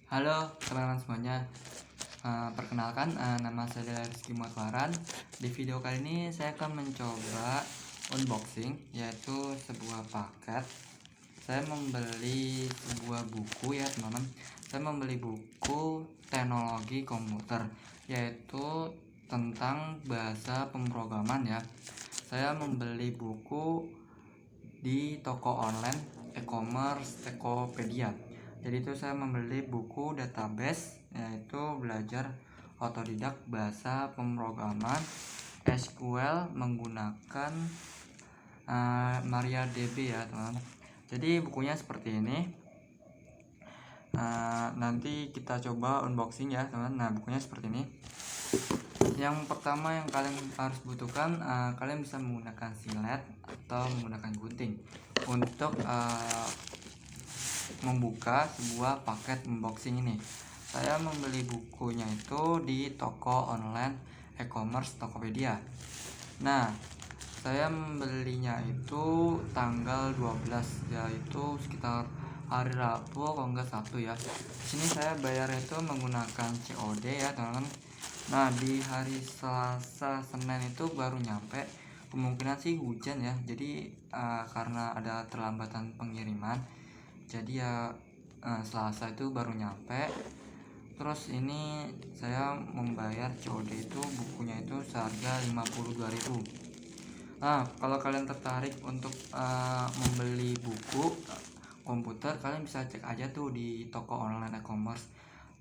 Halo teman-teman semuanya. Perkenalkan, nama saya Rizky Muatwaran. Di video kali ini saya akan mencoba unboxing, yaitu sebuah paket. Saya membeli sebuah buku ya teman-teman. Saya membeli buku teknologi komputer, yaitu tentang bahasa pemrograman ya. Saya membeli buku di toko online e-commerce Tokopedia. Jadi itu saya membeli buku database, yaitu belajar otodidak bahasa pemrograman SQL menggunakan MariaDB ya teman-teman. Jadi bukunya seperti ini. Nanti kita coba unboxing ya teman-teman. Nah, bukunya seperti ini. Yang pertama yang kalian harus butuhkan, kalian bisa menggunakan silet atau menggunakan gunting untuk membuka sebuah paket unboxing ini. Saya membeli bukunya itu di toko online e-commerce Tokopedia. Nah, saya membelinya itu tanggal 12, yaitu sekitar hari Rabu kalau enggak Sabtu ya. Sini saya bayar itu menggunakan COD ya teman-teman. Nah, di hari Selasa Senin itu baru nyampe. Kemungkinan sih hujan ya. Jadi karena ada terlambatan pengiriman, jadi ya Selasa itu baru nyampe. Terus ini saya membayar COD itu bukunya itu seharga 52.000. Nah, kalau kalian tertarik untuk membeli buku komputer, kalian bisa cek aja tuh di toko online e-commerce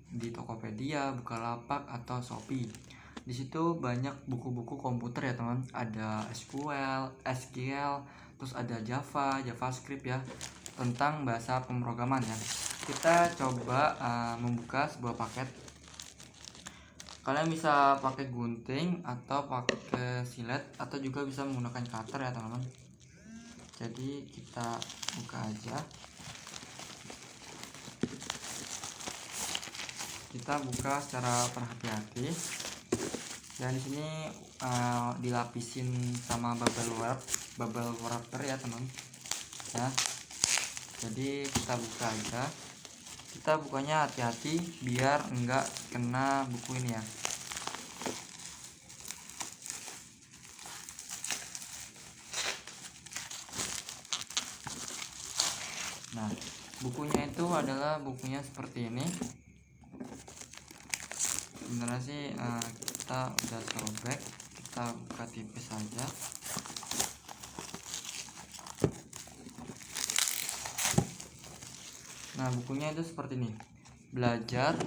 di Tokopedia, Bukalapak atau Shopee. Di situ banyak buku-buku komputer ya teman. Ada SQL, terus ada Java, JavaScript ya, tentang bahasa pemrograman ya. Kita coba membuka sebuah paket. Kalian bisa pakai gunting atau pakai silet atau juga bisa menggunakan cutter ya teman-teman. Jadi kita buka aja. Kita buka secara berhati-hati. Dan di sini dilapisin sama bubble wrapper ya teman. Ya. Jadi kita buka aja. Kita bukanya hati-hati biar enggak kena buku ini ya. Nah, bukunya itu adalah bukunya seperti ini. Sebenarnya sih kita udah sobek, kita buka tipis saja. Nah, bukunya itu seperti ini. Belajar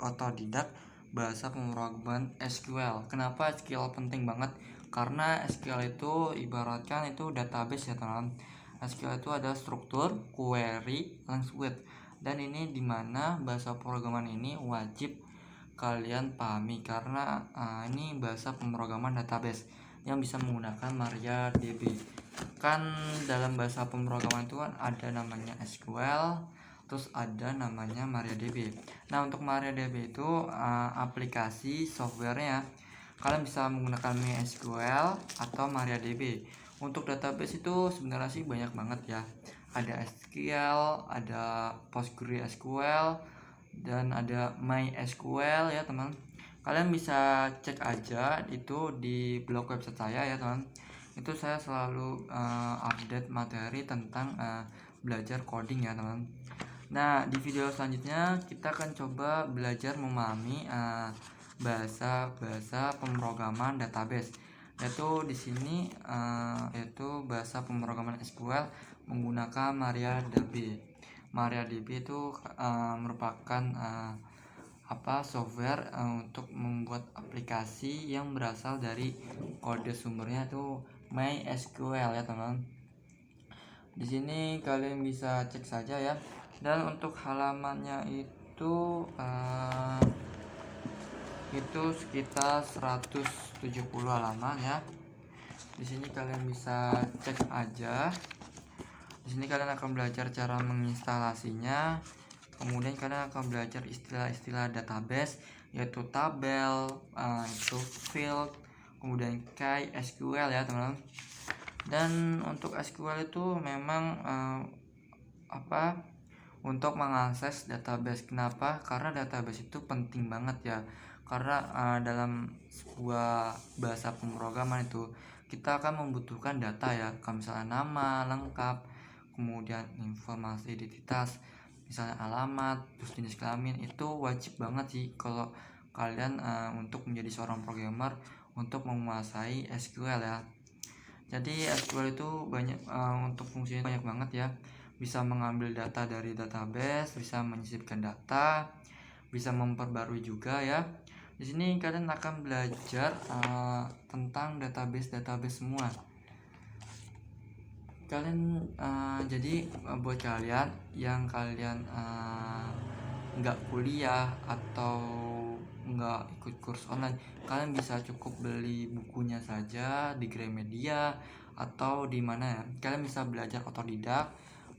otodidak bahasa pemrograman SQL. Kenapa SQL penting banget? Karena SQL itu ibaratkan itu database ya teman. SQL itu ada struktur, query, language. Dan ini dimana bahasa pemrograman ini wajib kalian pahami karena ini bahasa pemrograman database yang bisa menggunakan MariaDB. Kan dalam bahasa pemrograman itu kan ada namanya SQL, terus ada namanya MariaDB. Nah, untuk MariaDB itu aplikasi softwarenya. Kalian bisa menggunakan MySQL atau MariaDB. Untuk database itu sebenarnya sih banyak banget ya. Ada SQL, ada PostgreSQL, dan ada MySQL ya teman. Kalian bisa cek aja itu di blog website saya ya teman. Itu saya selalu update materi tentang belajar coding ya teman. Nah, di video selanjutnya kita akan coba belajar memahami bahasa pemrograman database, yaitu di sini yaitu bahasa pemrograman SQL menggunakan MariaDB. MariaDB itu merupakan software untuk membuat aplikasi yang berasal dari kode sumbernya itu MySQL ya teman. Di sini kalian bisa cek saja ya. Dan untuk halamannya itu sekitar 170 halaman ya. Di sini kalian bisa cek aja. Di sini kalian akan belajar cara menginstalasinya. Kemudian kalian akan belajar istilah-istilah database, yaitu tabel, itu field, kemudian key, SQL ya teman-teman. Dan untuk SQL itu memang untuk mengakses database. Kenapa? Karena database itu penting banget ya. Karena dalam sebuah bahasa pemrograman itu kita akan membutuhkan data ya, kalau misalnya nama lengkap, kemudian informasi identitas, misalnya alamat, terus jenis kelamin, itu wajib banget sih kalau kalian untuk menjadi seorang programmer untuk menguasai SQL ya. Jadi SQL itu banyak untuk fungsinya banyak banget ya. Bisa mengambil data dari database, bisa menyisipkan data, bisa memperbarui juga ya. Di sini kalian akan belajar tentang database semua. Kalian jadi buat kalian yang kalian nggak kuliah atau nggak ikut kurs online, kalian bisa cukup beli bukunya saja di Gramedia atau di mana ya. Kalian bisa belajar otodidak,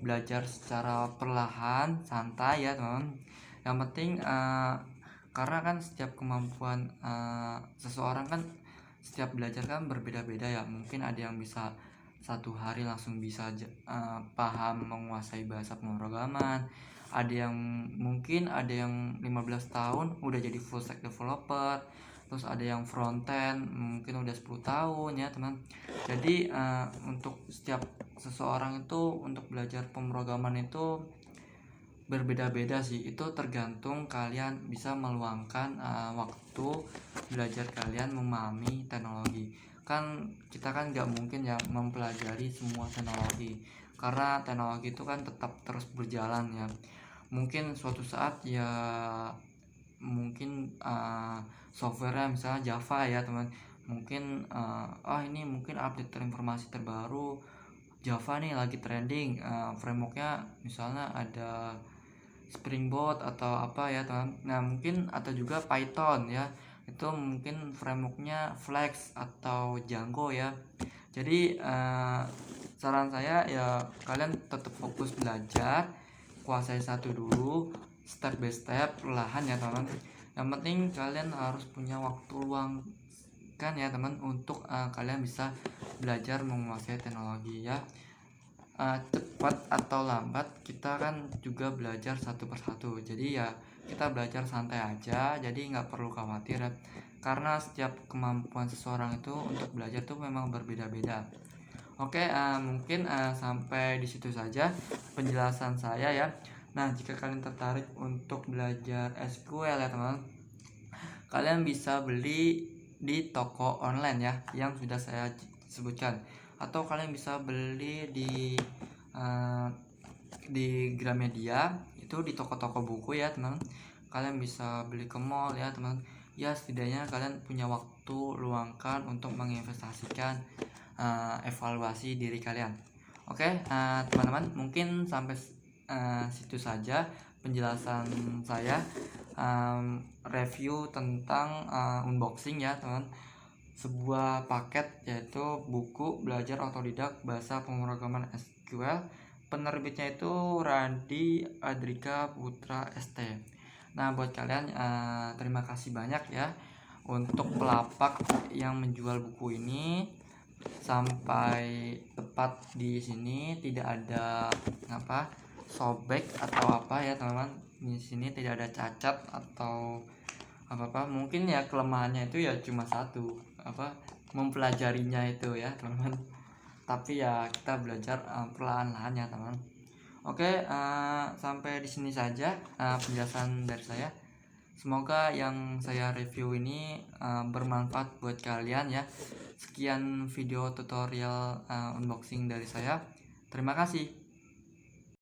belajar secara perlahan, santai ya teman. Yang penting karena kan setiap kemampuan seseorang kan setiap belajar kan berbeda-beda ya. Mungkin ada yang bisa satu hari langsung bisa paham menguasai bahasa pemrograman, ada yang mungkin ada yang 15 tahun udah jadi full stack developer, terus ada yang front end mungkin udah 10 tahun ya teman. Jadi untuk setiap seseorang itu untuk belajar pemrograman itu berbeda-beda sih. Itu tergantung kalian bisa meluangkan waktu belajar kalian memahami teknologi. Kan kita kan nggak mungkin ya mempelajari semua teknologi, karena teknologi itu kan tetap terus berjalan ya. Mungkin suatu saat ya mungkin softwarenya misalnya Java ya teman, mungkin ini mungkin update informasi terbaru Java nih lagi trending, frameworknya misalnya ada Springboard atau apa ya teman. Nah mungkin atau juga Python ya, itu mungkin frameworknya Flex atau Django ya. Jadi saran saya ya kalian tetap fokus belajar, kuasai satu dulu, step by step, perlahan ya teman. Yang penting kalian harus punya waktu luang kan ya teman, untuk kalian bisa belajar menguasai teknologi ya. Cepat atau lambat kita kan juga belajar satu persatu, jadi ya kita belajar santai aja, jadi nggak perlu khawatir ya. Karena setiap kemampuan seseorang itu untuk belajar tuh memang berbeda-beda. Oke, mungkin sampai di situ saja penjelasan saya ya. Nah jika kalian tertarik untuk belajar SQL ya teman, kalian bisa beli di toko online ya yang sudah saya sebutkan, atau kalian bisa beli di Gramedia, itu di toko-toko buku ya teman. Kalian bisa beli ke mall ya teman. Ya setidaknya kalian punya waktu luangkan untuk menginvestasikan evaluasi diri kalian. Oke, teman-teman, mungkin sampai situ saja penjelasan saya, review tentang unboxing ya teman, sebuah paket yaitu buku belajar otodidak bahasa pemrograman SQL. Penerbitnya itu Randi Adrika Putra ST. Nah buat kalian terima kasih banyak ya untuk pelapak yang menjual buku ini. Sampai tepat di sini tidak ada sobek atau apa ya teman-teman. Di sini tidak ada cacat atau apa-apa. Mungkin ya kelemahannya itu ya cuma satu, mempelajarinya itu ya teman-teman. Tapi ya kita belajar perlahan-lahan ya teman. Oke, sampai di sini saja penjelasan dari saya. Semoga yang saya review ini bermanfaat buat kalian ya. Sekian video tutorial unboxing dari saya. Terima kasih.